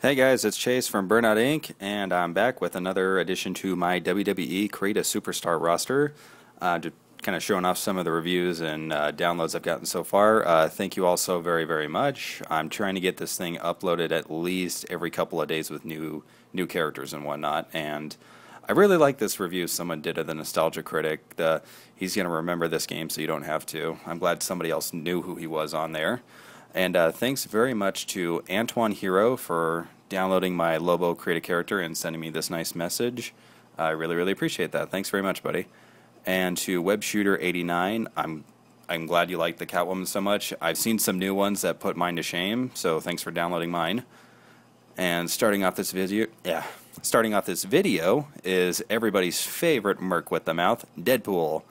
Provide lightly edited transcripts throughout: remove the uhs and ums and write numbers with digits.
Hey guys, it's Chase from Burnout Inc. and I'm back with another addition to my WWE Create a Superstar roster. Just kind of showing off some of the reviews and downloads I've gotten so far. Thank you all so very, very much. I'm trying to get this thing uploaded at least every couple of days with new characters and whatnot. And I really like this review someone did of the Nostalgia Critic. He's going to remember this game so you don't have to. I'm glad somebody else knew who he was on there. And thanks very much to Antoine Hero for downloading my Lobo Create a Character and sending me this nice message. I really, really appreciate that. Thanks very much, buddy. And to WebShooter89, I'm glad you like the Catwoman so much. I've seen some new ones that put mine to shame, so thanks for downloading mine. And starting off this video is everybody's favorite merc with the mouth, Deadpool.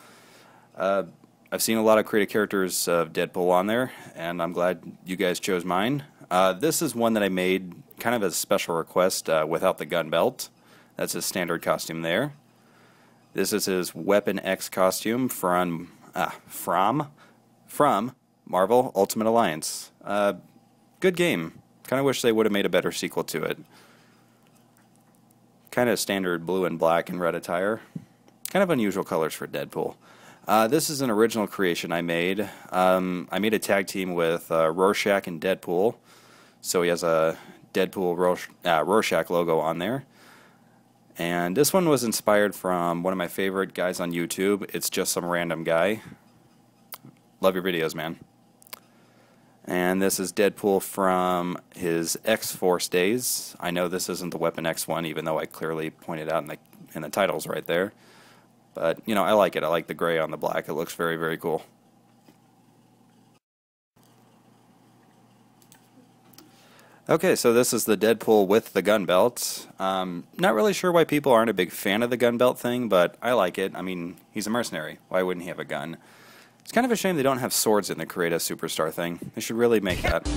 I've seen a lot of creative characters of Deadpool on there, and I'm glad you guys chose mine. This is one that I made kind of as a special request without the gun belt. That's his standard costume there. This is his Weapon X costume from Marvel Ultimate Alliance. Good game. Kind of wish they would have made a better sequel to it. Kind of standard blue and black and red attire. Kind of unusual colors for Deadpool. This is an original creation I made. I made a tag team with Rorschach and Deadpool. So he has a Deadpool Rorschach logo on there. And this one was inspired from one of my favorite guys on YouTube. It's just some random guy. Love your videos, man. And this is Deadpool from his X-Force days. I know this isn't the Weapon X one, even though I clearly pointed out in the titles right there. But, you know, I like it. I like the gray on the black. It looks very, very cool. Okay, so this is the Deadpool with the gun belt. Not really sure why people aren't a big fan of the gun belt thing, but I like it. I mean, he's a mercenary. Why wouldn't he have a gun? It's kind of a shame they don't have swords in the Create a Superstar thing. They should really make that.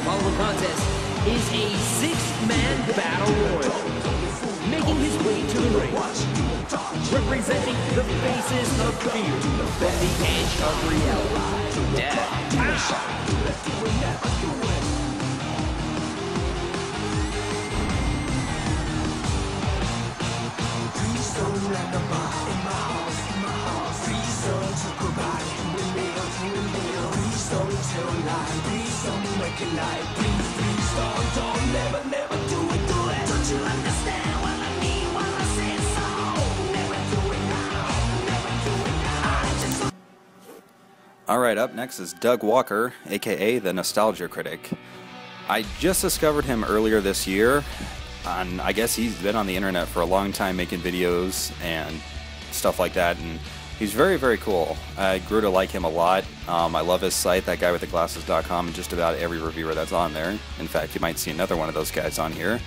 Following contest is a six-man battle royal. Making his way to the ring, representing the faces of fear from the edge of reality. Alright, up next is Doug Walker, aka the Nostalgia Critic. I just discovered him earlier this year. I guess he's been on the internet for a long time making videos and stuff like that, and he's very, very cool. I grew to like him a lot. I love his site, thatguywiththeglasses.com, and just about every reviewer that's on there. In fact, you might see another one of those guys on here.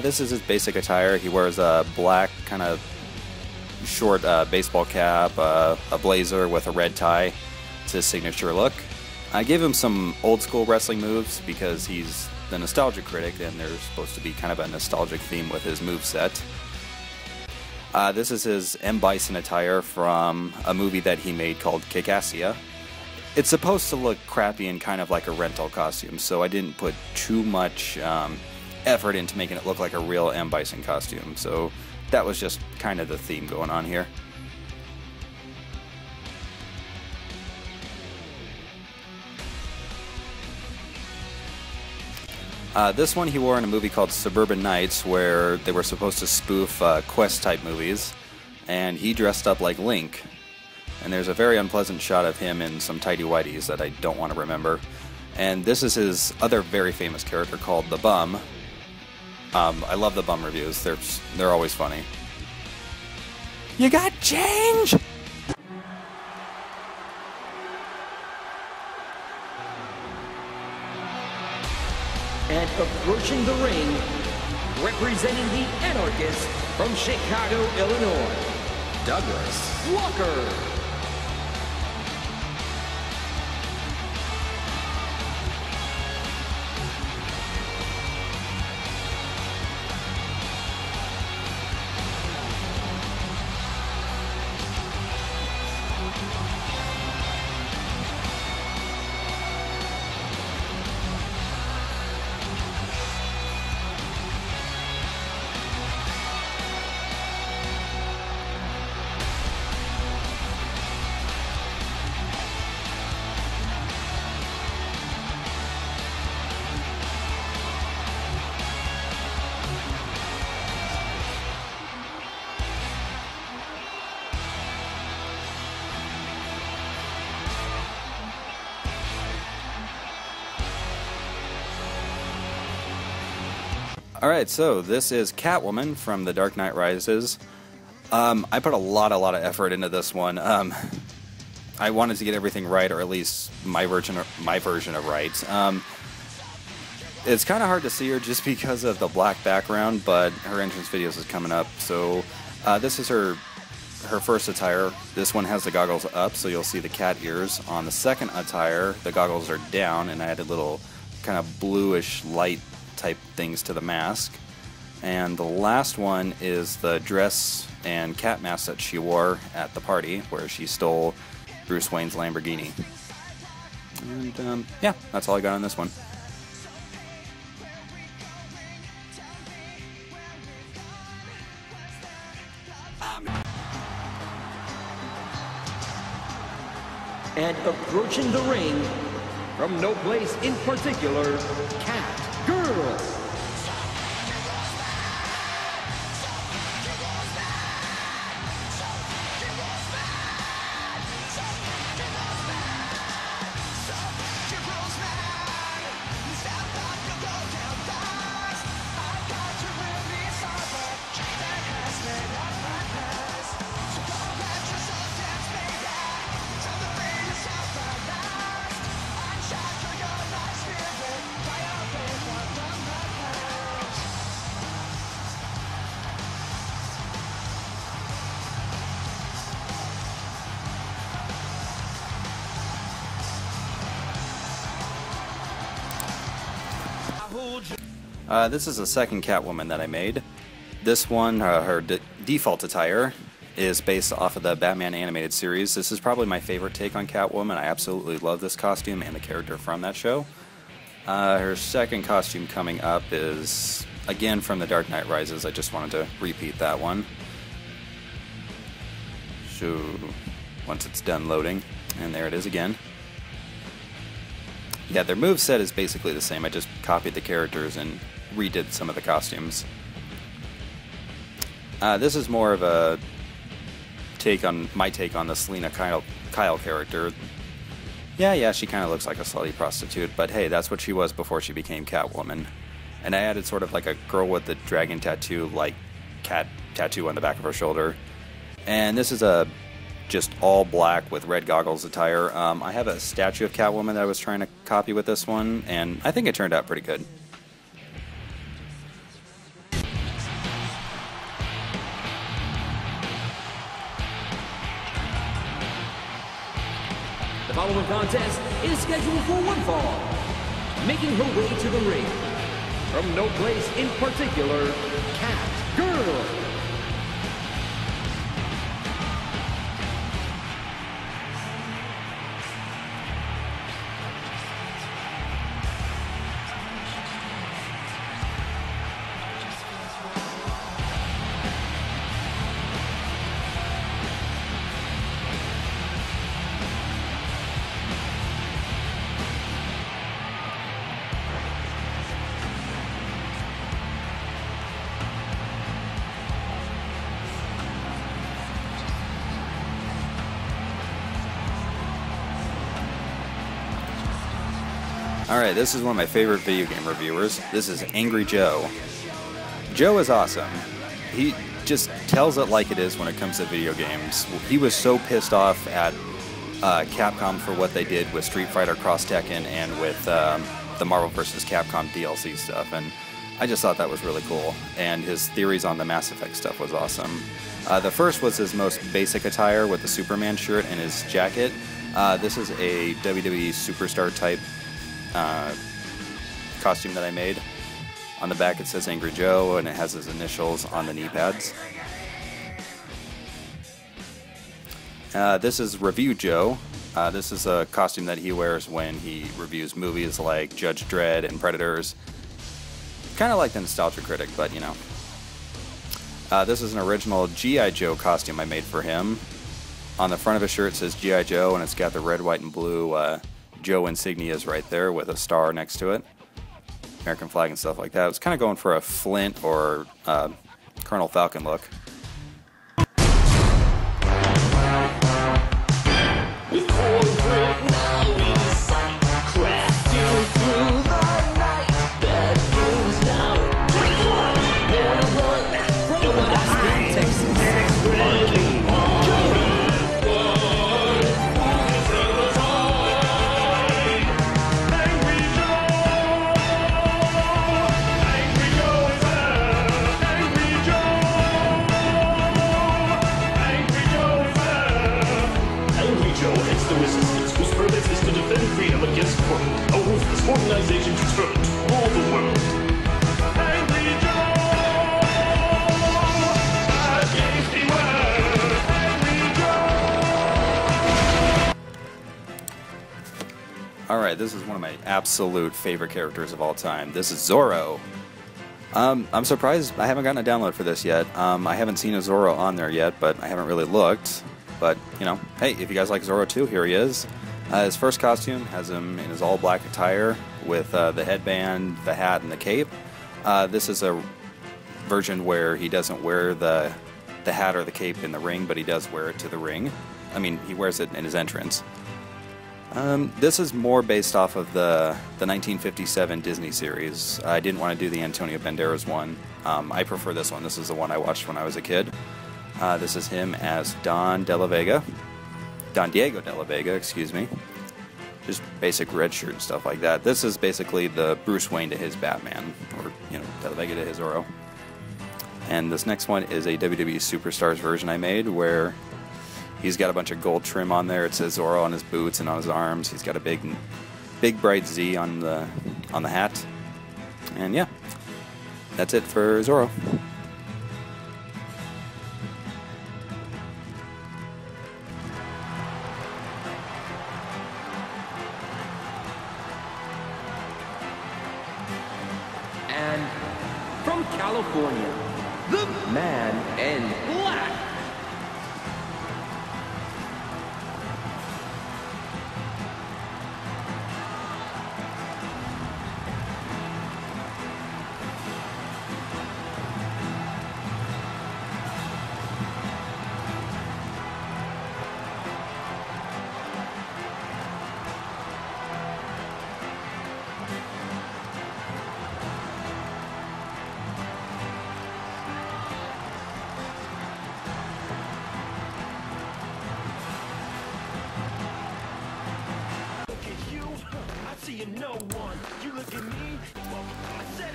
This is his basic attire. He wears a black, kind of short baseball cap, a blazer with a red tie. It's his signature look. I gave him some old school wrestling moves because he's the Nostalgia Critic and there's supposed to be kind of a nostalgic theme with his moveset. This is his M. Bison attire from a movie that he made called Kick-Assia. It's supposed to look crappy and kind of like a rental costume, so I didn't put too much effort into making it look like a real M. Bison costume. So that was just kind of the theme going on here. This one he wore in a movie called Suburban Nights, where they were supposed to spoof quest-type movies, and he dressed up like Link. And there's a very unpleasant shot of him in some tighty-whities that I don't want to remember. And this is his other very famous character called the Bum. I love the Bum reviews. They're always funny. You got change? And approaching the ring, representing the anarchist from Chicago, Illinois, Douglas Walker. Alright, so this is Catwoman from The Dark Knight Rises. I put a lot of effort into this one. I wanted to get everything right, or at least my version of right. It's kind of hard to see her just because of the black background, but her entrance videos is coming up. So this is her first attire. This one has the goggles up, so you'll see the cat ears. On the second attire, the goggles are down, and I added little kind of bluish light type things to the mask. And the last one is the dress and cat mask that she wore at the party where she stole Bruce Wayne's Lamborghini. And yeah, that's all I got on this one. And approaching the ring, from no place in particular, Cat Girl. This is the second Catwoman that I made. This one, her default attire, is based off of the Batman animated series. This is probably my favorite take on Catwoman. I absolutely love this costume and the character from that show. Her second costume coming up is, again, from The Dark Knight Rises. I just wanted to repeat that one. So, once it's done loading, and there it is again. Yeah, their moveset is basically the same. I just copied the characters and redid some of the costumes. This is more of a my take on the Selena Kyle character. Yeah, she kind of looks like a slutty prostitute, but hey, that's what she was before she became Catwoman. And I added sort of like a girl with the dragon tattoo, like cat tattoo on the back of her shoulder. And this is a just all black with red goggles attire. I have a statue of Catwoman that I was trying to copy with this one, and I think it turned out pretty good. The following contest is scheduled for one fall. Making her way to the ring, from no place in particular, Cat Girl. Alright, this is one of my favorite video game reviewers. This is Angry Joe. Joe is awesome. He just tells it like it is when it comes to video games. He was so pissed off at Capcom for what they did with Street Fighter Cross Tekken and with the Marvel vs. Capcom DLC stuff, and I just thought that was really cool. And his theories on the Mass Effect stuff was awesome. The first was his most basic attire with the Superman shirt and his jacket. This is a WWE Superstar type costume that I made. On the back it says Angry Joe, and it has his initials on the knee pads. This is Review Joe. This is a costume that he wears when he reviews movies like Judge Dredd and Predators. Kind of like the Nostalgia Critic, but you know. This is an original G.I. Joe costume I made for him. On the front of his shirt it says G.I. Joe, and it's got the red, white, and blue Joe insignias right there with a star next to it. American flag and stuff like that. I was kind of going for a Flint or Colonel Falcon look. Alright, this is one of my absolute favorite characters of all time. This is Zorro. I'm surprised I haven't gotten a download for this yet. I haven't seen a Zorro on there yet, but I haven't really looked. But, you know, hey, if you guys like Zorro too, here he is. His first costume has him in his all-black attire with the headband, the hat, and the cape. This is a version where he doesn't wear the hat or the cape in the ring, but he does wear it to the ring. I mean, he wears it in his entrance. This is more based off of the 1957 Disney series. I didn't want to do the Antonio Banderas one. I prefer this one. This is the one I watched when I was a kid. This is him as Don Diego de la Vega, excuse me. Just basic red shirt and stuff like that. This is basically the Bruce Wayne to his Batman, or, you know, de la Vega to his Zorro. And this next one is a WWE Superstars version I made, where he's got a bunch of gold trim on there. It says Zorro on his boots and on his arms. He's got a big bright Z on the hat. And yeah, that's it for Zorro. And from California, the man in black.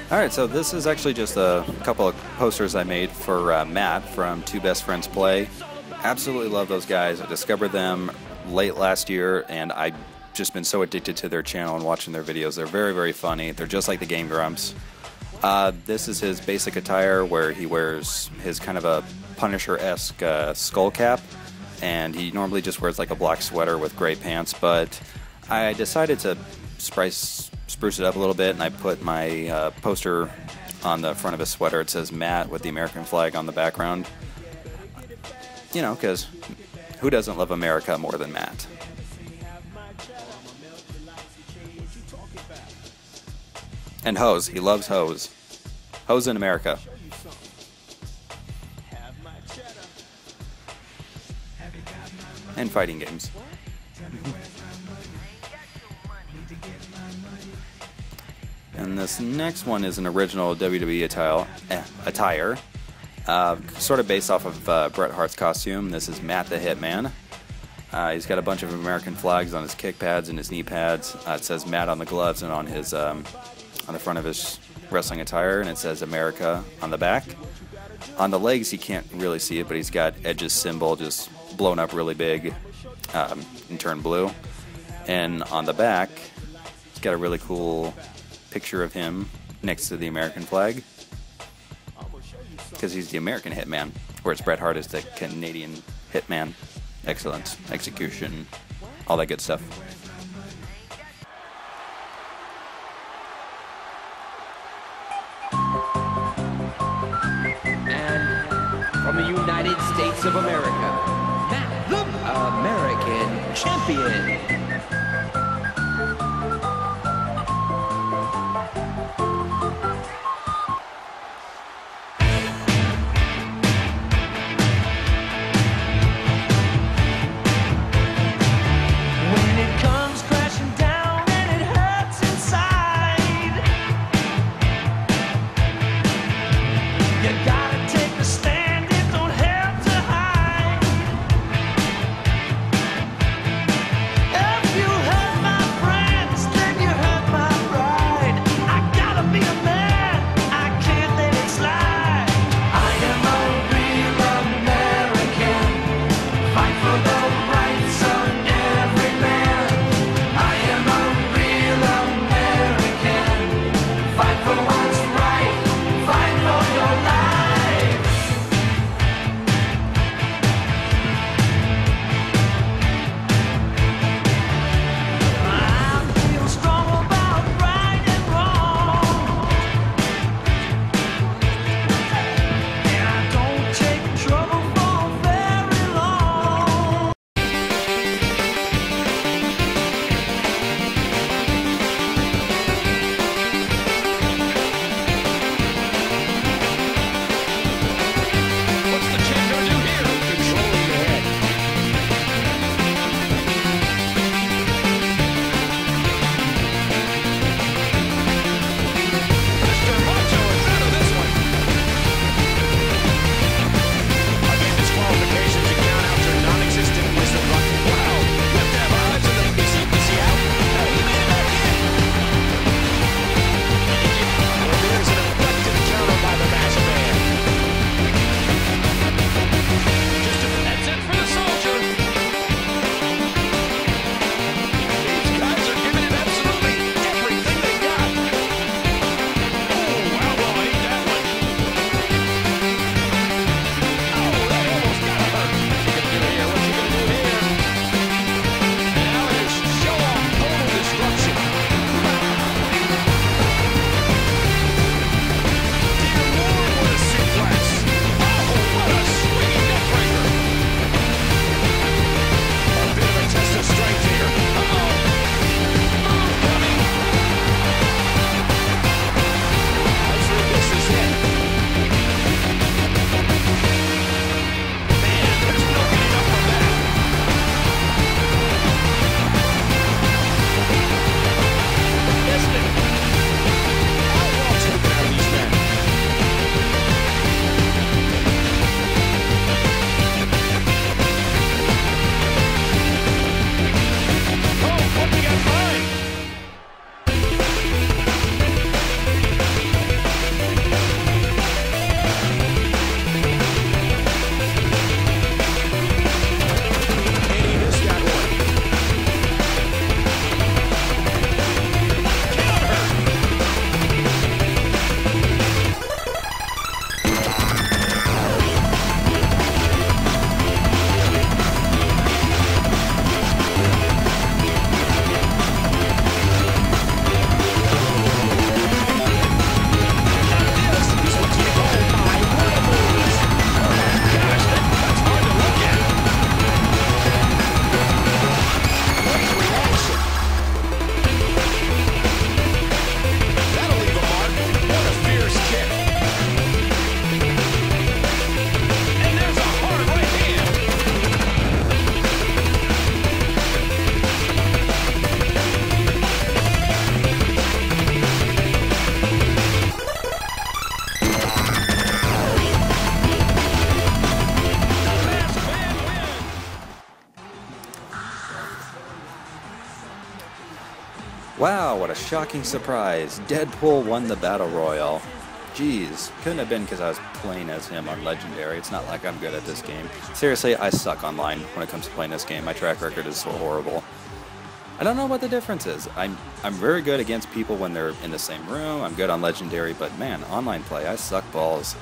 Alright, so this is actually just a couple of posters I made for Matt from Two Best Friends Play. Absolutely love those guys. I discovered them late last year, and I've just been so addicted to their channel and watching their videos. They're very, very funny. They're just like the Game Grumps. This is his basic attire, where he wears his kind of a Punisher-esque skull cap, and he normally just wears like a black sweater with gray pants, but I decided to spruce it up a little bit, and I put my poster on the front of his sweater. It says Matt with the American flag on the background. You know, because who doesn't love America more than Matt? And hoes. He loves hoes. Hoes in America. And fighting games. And this next one is an original WWE attire, sort of based off of Bret Hart's costume. This is Matt the Hitman. He's got a bunch of American flags on his kick pads and his knee pads. It says Matt on the gloves and on his on the front of his wrestling attire, and it says America on the back. On the legs, you can't really see it, but he's got Edge's symbol just blown up really big and turned blue. And on the back, he's got a really cool picture of him next to the American flag, because he's the American Hitman, whereas Bret Hart is the Canadian Hitman. Excellence, execution, all that good stuff. And from the United States of America, Matt, the American Champion. Every Wow, what a shocking surprise. Deadpool won the Battle Royale. Jeez, couldn't have been because I was playing as him on Legendary. It's not like I'm good at this game. Seriously, I suck online when it comes to playing this game. My track record is so horrible. I don't know what the difference is. I'm very good against people when they're in the same room. I'm good on Legendary, but man, online play, I suck balls.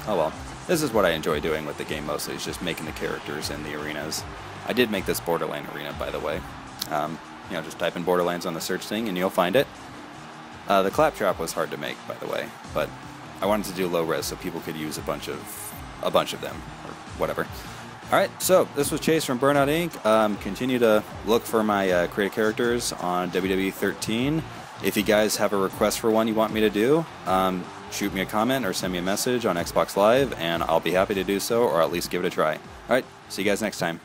Oh well. This is what I enjoy doing with the game mostly, is just making the characters in the arenas. I did make this Borderland arena, by the way. You know, just type in Borderlands on the search thing and you'll find it. The claptrap was hard to make, by the way, but I wanted to do low res so people could use a bunch of them, or whatever. Alright, so this was Chase from Burnout Inc. Continue to look for my creative characters on WWE 13. If you guys have a request for one you want me to do, shoot me a comment or send me a message on Xbox Live, and I'll be happy to do so, or at least give it a try. Alright, see you guys next time.